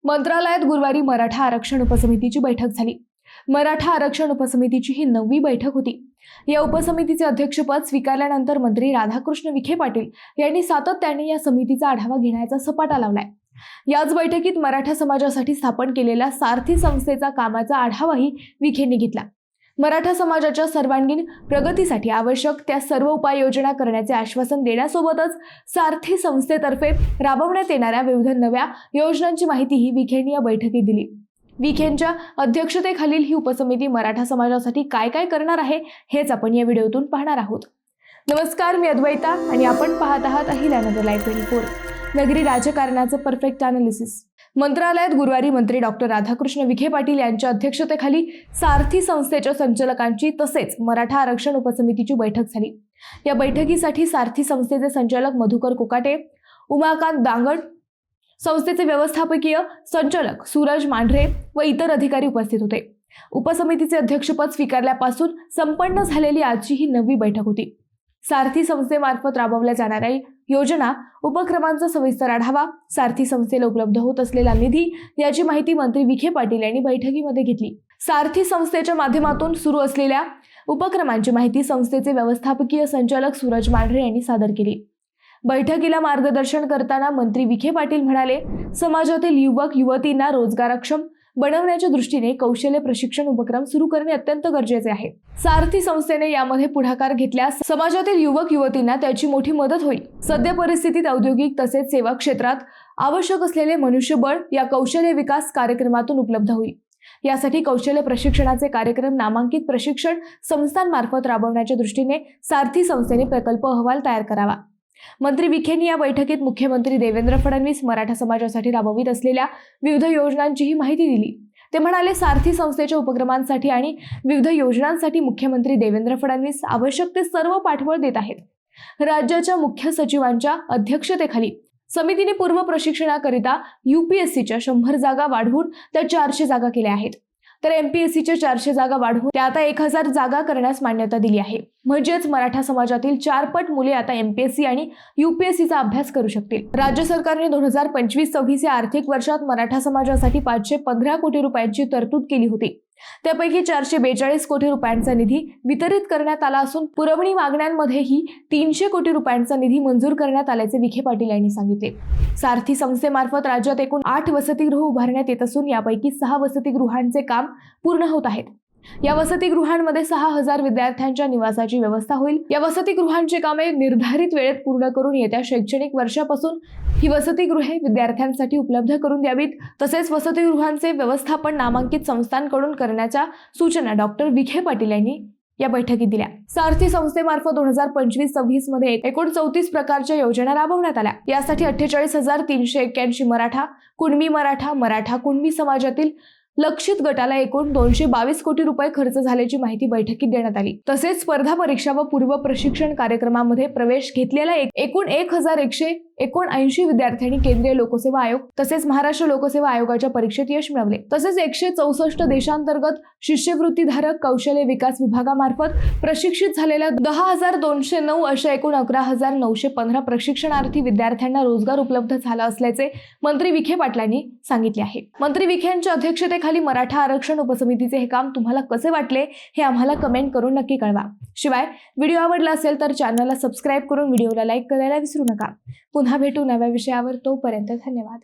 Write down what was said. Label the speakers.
Speaker 1: मंत्रालयात गुरुवारी मराठा आरक्षण उपसमितीची बैठक झाली। मराठा आरक्षण उपसमितीची ही 9वी बैठक होती। या उपसमितीचे अध्यक्षपद स्वीकारल्यानंतर मंत्री राधाकृष्ण विखे पाटील यांनी सातत्याने या समितीचा आढावा घेण्याचा सपाटा लावलाय। याच बैठकीत मराठा समाजासाठी स्थापन केलेल्या सारथी संस्थेचा कामाचा आढावाही विखेंनी घेतला। मराठा समाजाच्या सर्वांगीण प्रगतीसाठी आवश्यक त्या सर्व उपाययोजना करण्याचे आश्वासन देण्यासोबतच सारथी संस्थेतर्फे राबवण्यात येणाऱ्या विविध नव्या योजनांची माहितीही विखेंनी या बैठकीत दिली। विखेंच्या अध्यक्षतेखालील ही उपसमिती मराठा समाजासाठी काय काय करणार आहे हेच आपण या व्हिडिओतून पाहणार आहोत। नमस्कार, मी अद्वैता आणि आपण पाहत आहात अहिल्यानगर लाईव्ह 24, नगरी राजकारणाचं परफेक्ट अनालिसिस। मंत्रालयात गुरुवारी मंत्री डॉक्टर राधाकृष्ण विखे पाटील यांच्या अध्यक्षतेखाली सारथी संस्थेच्या संचालकांची तसेच मराठा आरक्षण उपसमितीची बैठक झाली। या बैठकीसाठी सारथी संस्थेचे संचालक मधुकर कोकाटे, उमाकांत दांगड, संस्थेचे व्यवस्थापकीय संचालक सूरज मांढरे व इतर अधिकारी उपस्थित होते। उपसमितीचे अध्यक्षपद स्वीकारल्यापासून संपन्न झालेली आजची ही 9वी बैठक होती। सारथी संस्थेमार्फत राबवल्या जाणाऱ्या योजना, उपक्रमांचा सविस्तर आढावा, सारथी संस्थेला उपलब्ध होत असलेला निधी याची माहिती मंत्री विखे पाटील यांनी बैठकीमध्ये घेतली। सारथी संस्थेच्या माध्यमातून सुरू असलेल्या उपक्रमांची माहिती संस्थेचे व्यवस्थापकीय संचालक सूरज मांढरे यांनी सादर केली। बैठकीला मार्गदर्शन करताना मंत्री विखे पाटील म्हणाले, समाजातील युवक युवतींना रोजगारक्षम बनवण्याच्या दृष्टीने कौशल्य प्रशिक्षण उपक्रम सुरू करणे अत्यंत गरजेचे आहे। सारथी संस्थेने यामध्ये पुढाकार घेतल्यास समाजातील युवक युवतींना त्याची मोठी मदत होईल। सध्या परिस्थितीत औद्योगिक तसेच सेवा क्षेत्रात आवश्यक असलेले मनुष्यबळ या कौशल्य विकास कार्यक्रमातून उपलब्ध होईल। यासाठी कौशल्य प्रशिक्षणाचे कार्यक्रम नामांकित प्रशिक्षण संस्थांमार्फत राबवण्याच्या दृष्टीने सारथी संस्थेने प्रकल्प अहवाल तयार करावा। मंत्री विखेंनी या बैठकीत मुख्यमंत्री देवेंद्र फडणवीस मराठा समाजासाठी राबवित असलेल्या विविध योजनांचीही माहिती दिली। ते म्हणाले, सारथी संस्थेच्या उपक्रमांसाठी आणि विविध योजनांसाठी मुख्यमंत्री देवेंद्र फडणवीस आवश्यक ते सर्व पाठबळ देत आहेत। राज्याच्या मुख्य सचिवांच्या अध्यक्षतेखाली समितीने पूर्व प्रशिक्षणाकरिता UPSCच्या 100 जागा वाढवून त्या 400 जागा केल्या आहेत, तर MPSCच्या 400 जागा वाढवून त्या आता 1000 जागा करण्यास मान्यता दिली आहे। म्हणजेच मराठा समाजातील 4 पट मुले आता MPSC आणि UPSCचा अभ्यास करू शकतील। राज्य सरकारने 2025-26 या आर्थिक वर्षात मराठा समाजासाठी 515 कोटी रुपयांची तरतूद केली होती। त्यापैकी 442 कोटी रुपयांचा निधी वितरित करण्यात आला असून पुरवणी मागण्यांमध्येही 300 कोटी रुपयांचा निधी मंजूर करण्यात आल्याचे विखे पाटील यांनी सांगितले। सारथी संस्थेमार्फत राज्यात एकूण 8 वसतिगृह उभारण्यात येत असून यापैकी 6 वसतिगृहांचे काम पूर्ण होत आहेत। या वसतिगृहांमध्ये 6000 विद्यार्थ्यांच्या निवासाची व्यवस्था होईल। या वसतिगृहांची कामे निर्धारित वेळेत पूर्ण करून येत्या शैक्षणिक वर्षापासून ही वसतिगृहे विद्यार्थ्यांसाठी उपलब्ध करून द्यावीत। तसेच वसतिगृहांचे व्यवस्थापन नामांकित संस्थांकडून करण्याच्या सूचना डॉक्टर विखे पाटील यांनी या बैठकीत दिल्या। सारथी संस्थेमार्फत 2025-26 मध्ये एकूण 34 प्रकारच्या योजना राबवण्यात आल्या। यासाठी 48,381 मराठा, कुणबी कुणबी समाजातील लक्षित गटाला एकूण 222 कोटी रुपये खर्च झाल्याची माहिती बैठकीत देण्यात आली। तसेच स्पर्धा परीक्षा व पूर्व प्रशिक्षण कार्यक्रमामध्ये प्रवेश घेतलेल्या एकूण 1179 विद्यार्थ्यांनी केंद्रीय लोकसेवा आयोग तसेच महाराष्ट्र लोकसेवा आयोगाच्या परीक्षेत यश मिळवले। तसेच 164 देशांतर्गत शिष्यवृत्तीधारक कौशल्य विकास विभागामार्फत प्रशिक्षित झालेल्या 10,209 अशा एकूण 11,915 प्रशिक्षणार्थी विद्यार्थ्यांना रोजगार उपलब्ध झाला असल्याचे मंत्री विखे पाटलांनी सांगितले आहे। मंत्री विखेंच्या अध्यक्षतेखाली मराठा आरक्षण उपसमितीचे हे काम तुम्हाला कसे वाटले हे आम्हाला कमेंट करून नक्की कळवा। शिवाय व्हिडिओ आवडला असेल तर चॅनलला सबस्क्राईब करून व्हिडिओला लाईक करायला विसरू नका। पुन्हा भेटू नव्या विषयावर, तोपर्यंत धन्यवाद।